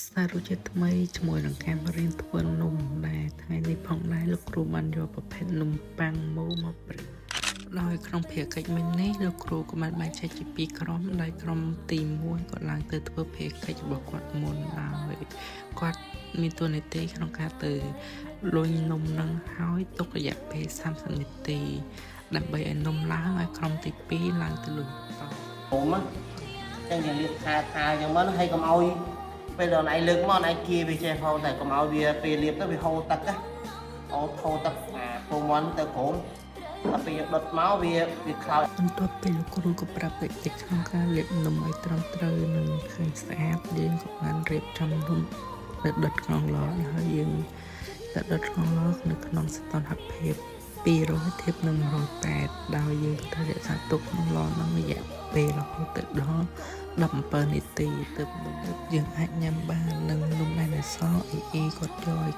សាររូបជាតិថ្មីជាមួយនឹងការរៀនធ្វើនំដែរថ្ងៃនេះផងដែរលោកគ្រូបានយកប្រភេទនំប៉័ងម៉ូមកប្រៀបដោយក្នុងភារកិច្ចមិញនេះលោកគ្រូក៏បានបែងចែកជាពីរក្រុមដោយក្រុមទី1គាត់ឡើងទៅធ្វើភារកិច្ចរបស់គាត់មុនហើយគាត់មានតួនាទីក្នុងការទៅលុញនំនឹងហើយទុករយៈពេល30នាទីដើម្បីឲ្យនំឡើងឲ្យក្រុមទី2ឡើងទៅលុញបន្តผมอ่ะจังอย่างเรียกทาอย่างมันให้กำเอาไปเดินไอ้เลือกมันไอ้เกียไปเจ้าเขาแต่กำเอาเบียไปเรียบแล้วไปโฮตักáเอาโฮตักโปรมันแต่ผมถ้าไปดดเมาส์เบียไปคลาวបន្ទាប់ពីលោកគ្រូក៏ប្រាប់តិចក្នុងការលាបនំឲ្យត្រឹមត្រូវនិងឃើញស្អាតយើងក៏បានរៀបចំនំទៅដុតក្នុងឡហើយយើងទៅដុតក្នុងឡនៅក្នុងសីតុណ្ហភាព200ធៀបនឹង180ដោយយើងត្រូវរក្សាទុកក្នុងឡនឹងរយៈពេលរហូតទៅដល់17នាទីទើបយើងអាចញ៉ាំបាននឹងនំដែលសអ៊ីគាត់យក